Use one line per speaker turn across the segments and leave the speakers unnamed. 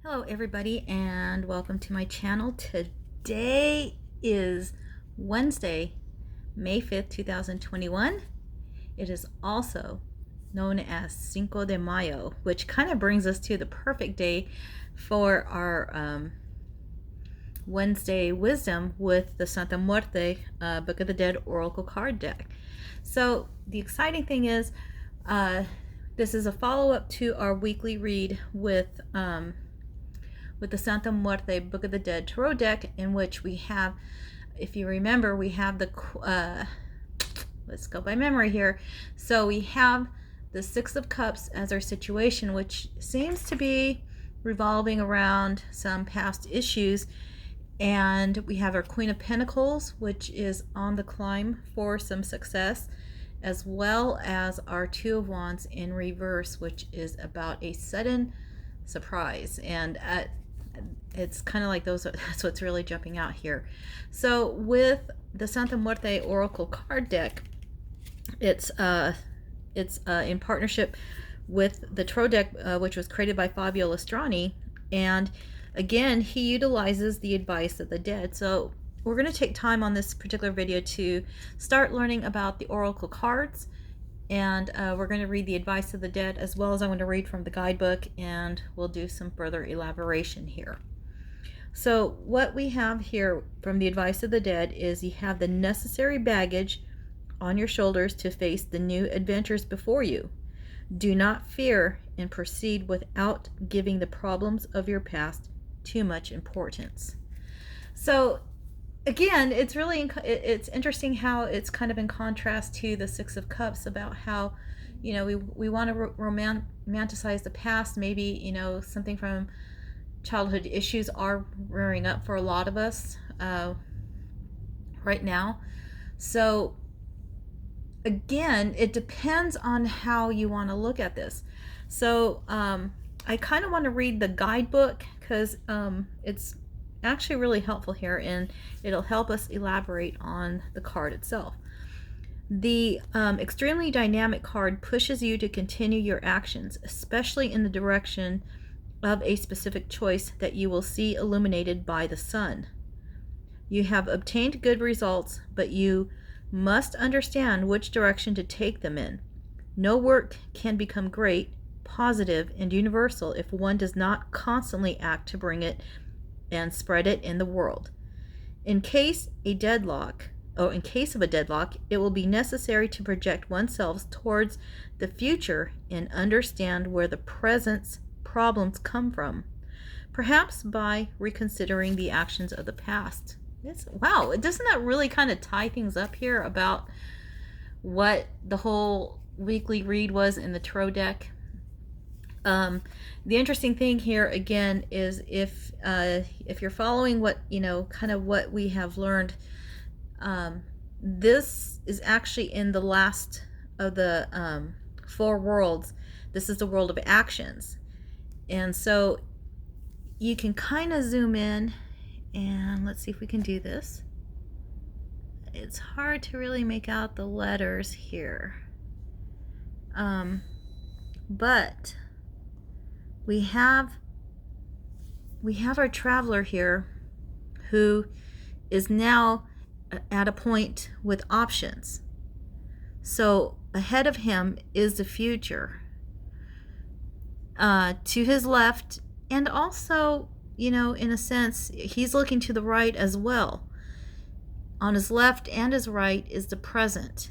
Hello everybody and welcome to my channel. Today is Wednesday, May 5th, 2021. It is also known as Cinco de Mayo, which kind of brings us to the perfect day for our Wednesday wisdom with the Santa Muerte Book of the Dead Oracle card deck. So the exciting thing is this is a follow-up to our weekly read with the Santa Muerte Book of the Dead Tarot deck, in which we have, if you remember, we have the, let's go by memory here. So we have the Six of Cups as our situation, which seems to be revolving around some past issues. And we have our Queen of Pentacles, which is on the climb for some success, as well as our Two of Wands in reverse, which is about a sudden surprise. And it's kind of like that's what's really jumping out here. So with the Santa Muerte Oracle card deck, it's in partnership with the Tarot deck, which was created by Fabio Listrani, and again he utilizes the advice of the dead. So we're going to take time on this particular video to start learning about the Oracle cards, and we're going to read the advice of the dead, as well as I'm going to read from the guidebook, and we'll do some further elaboration here. So what we have here from the advice of the dead is you have the necessary baggage on your shoulders to face the new adventures before you. Do not fear and proceed without giving the problems of your past too much importance. So again, it's really, it's interesting how it's kind of in contrast to the Six of Cups, about how, you know, we want to romanticize the past. Maybe, you know, something from childhood issues are rearing up for a lot of us right now. So again, it depends on how you want to look at this. So I kind of want to read the guidebook, because it's actually really helpful here, and it'll help us elaborate on the card itself. The extremely dynamic card pushes you to continue your actions, especially in the direction of a specific choice that you will see illuminated by the sun. You have obtained good results, but you must understand which direction to take them in. No work can become great, positive, and universal if one does not constantly act to bring it and spread it in the world. In case of a deadlock, it will be necessary to project oneself towards the future and understand where the present's problems come from, perhaps by reconsidering the actions of the past. Wow, doesn't that really kind of tie things up here about what the whole weekly read was in the Tarot deck? The interesting thing here again is if you're following what, you know, kind of what we have learned, this is actually in the last of the four worlds. This is the world of actions. And so you can kind of zoom in, and let's see if we can do this. It's hard to really make out the letters here. But we have our traveler here, who is now at a point with options. So ahead of him is the future. To his left, and also, you know, in a sense, he's looking to the right as well. On his left and his right is the present.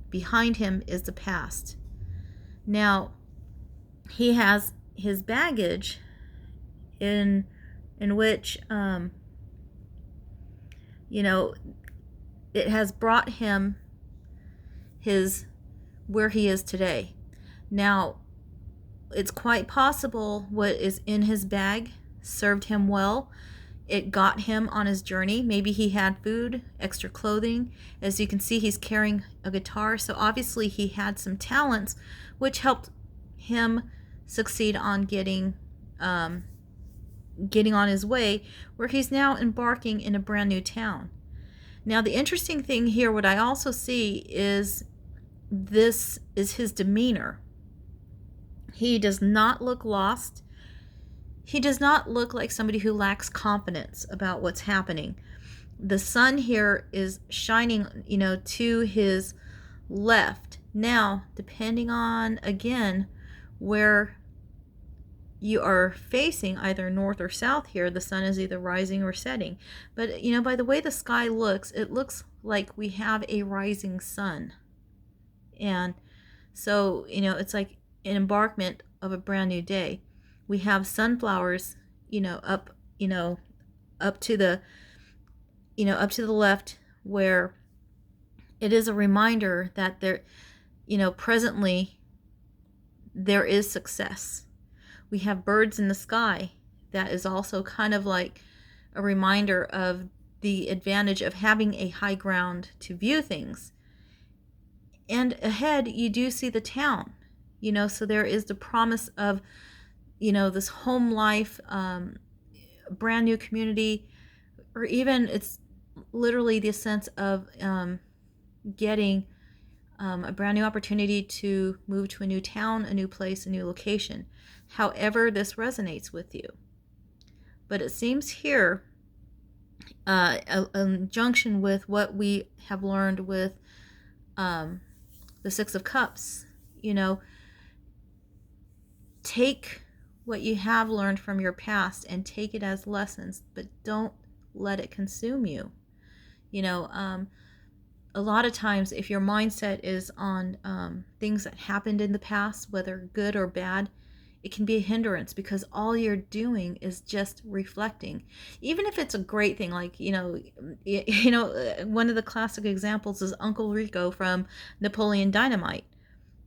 Behind him is the past. Now, he has his baggage in which, you know, it has brought him where he is today. Now, it's quite possible what is in his bag served him well. It got him on his journey. Maybe he had food, extra clothing. As you can see, he's carrying a guitar. So obviously he had some talents which helped him succeed on getting on his way, where he's now embarking in a brand new town. Now, the interesting thing here, what I also see is this is his demeanor. He does not look lost. he does not look like somebody who lacks confidence about what's happening. The sun here is shining, to his left. Now, depending on, again, where you are facing, either north or south here, the sun is either rising or setting. But, by the way the sky looks, it looks like we have a rising sun. And so, it's like an embarkment of a brand new day. We have sunflowers, up, up to the, up to the left, where it is a reminder that there, presently there is success. We have birds in the sky. That is also kind of like a reminder of the advantage of having a high ground to view things. And ahead, you do see the town, so there is the promise of, this home life, brand new community, or even it's literally the sense of getting a brand new opportunity to move to a new town, a new place, a new location. However this resonates with you. But it seems here, a junction with what we have learned with the Six of Cups. Take what you have learned from your past and take it as lessons, but don't let it consume you. A lot of times, if your mindset is on things that happened in the past, whether good or bad, it can be a hindrance, because all you're doing is just reflecting. Even if it's a great thing, like, one of the classic examples is Uncle Rico from Napoleon Dynamite.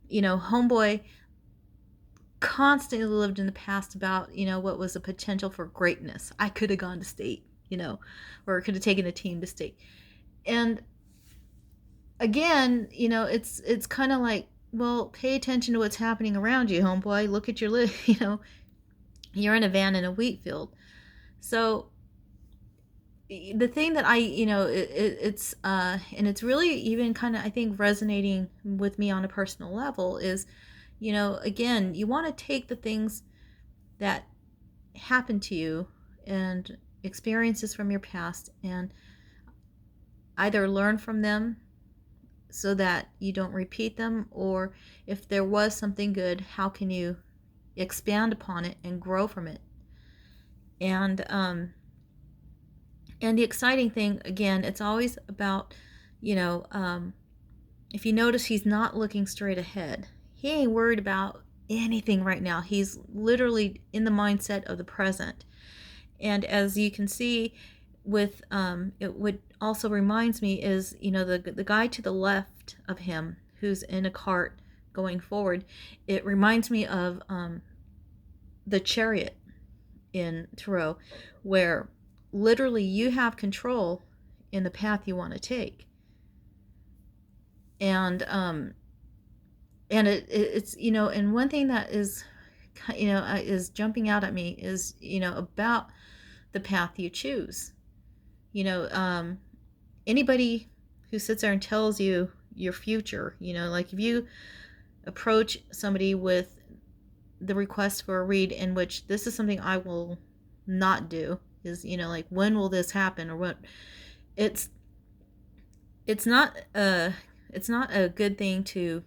Homeboy constantly lived in the past about, what was the potential for greatness. I could have gone to state, or could have taken a team to state. And again, it's kind of like, well, pay attention to what's happening around you, homeboy. Look at your life. You're in a van in a wheat field. So the thing that it's and it's really even kind of, I think, resonating with me on a personal level is, again, you want to take the things that happen to you and experiences from your past and either learn from them so that you don't repeat them, or if there was something good, how can you expand upon it and grow from it? And the exciting thing, again, it's always about, if you notice, he's not looking straight ahead. He ain't worried about anything right now. He's literally in the mindset of the present. And as you can see with what also reminds me is, the guy to the left of him who's in a cart going forward, it reminds me of the Chariot in Tarot, where literally you have control in the path you want to take. And it's and one thing that is is jumping out at me is about the path you choose. Anybody who sits there and tells you your future, like if you approach somebody with the request for a read in which this is something I will not do, is like, when will this happen, or what, it's not a good thing to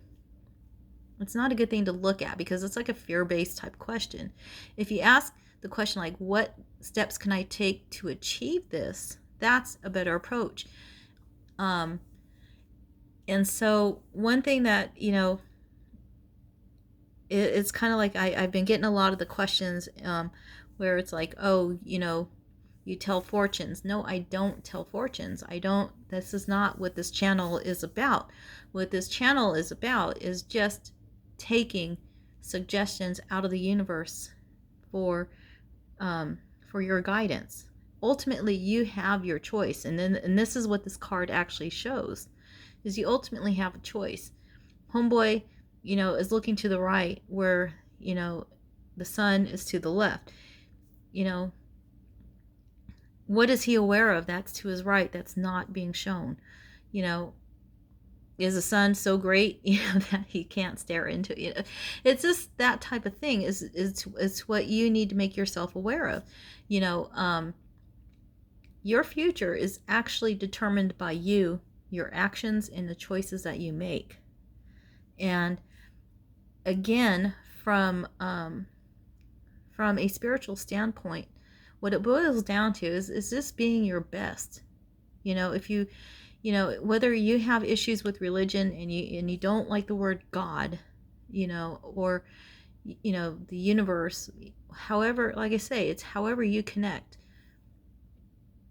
look at, because it's like a fear-based type question. If you ask the question like, what steps can I take to achieve this, that's a better approach. And so one thing that it's kind of like I've been getting a lot of the questions where it's like, oh, you tell fortunes. No, I don't tell fortunes. This is not what this channel is about. What this channel is about is just taking suggestions out of the universe for your guidance. Ultimately, you have your choice, and this is what this card actually shows, is you ultimately have a choice. Homeboy, is looking to the right, where the sun is to the left. What is he aware of that's to his right that's not being shown? Is the sun so great, that he can't stare into it? It's just that type of thing. It's what you need to make yourself aware of. Your future is actually determined by you, your actions, and the choices that you make. And again, from a spiritual standpoint, what it boils down to is this being your best. If you, whether you have issues with religion and you don't like the word God, or the universe, however, like I say, it's however you connect.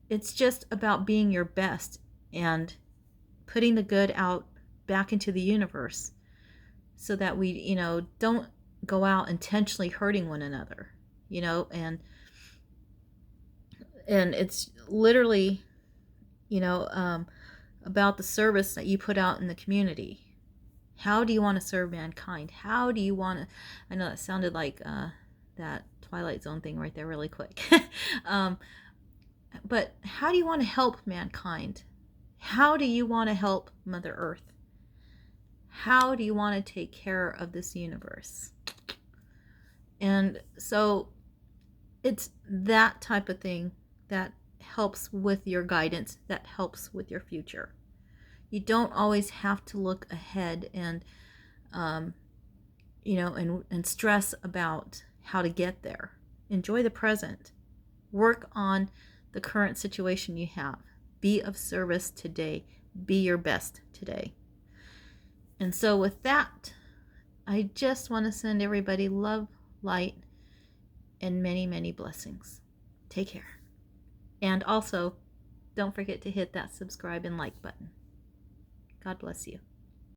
It's just about being your best and putting the good out back into the universe, so that we, don't go out intentionally hurting one another, and it's literally, about the service that you put out in the community. How do you want to serve mankind? How do you want to, I know that sounded like that Twilight Zone thing right there really quick. But how do you want to help mankind? How do you want to help Mother Earth? How do you want to take care of this universe? And so it's that type of thing that helps with your guidance, that helps with your future. You don't always have to look ahead and and stress about how to get there. Enjoy the present. Work on the current situation you have. Be of service today. Be your best today. And so with that, I just want to send everybody love, light, and many, many blessings. Take care. And also, don't forget to hit that subscribe and like button. God bless you.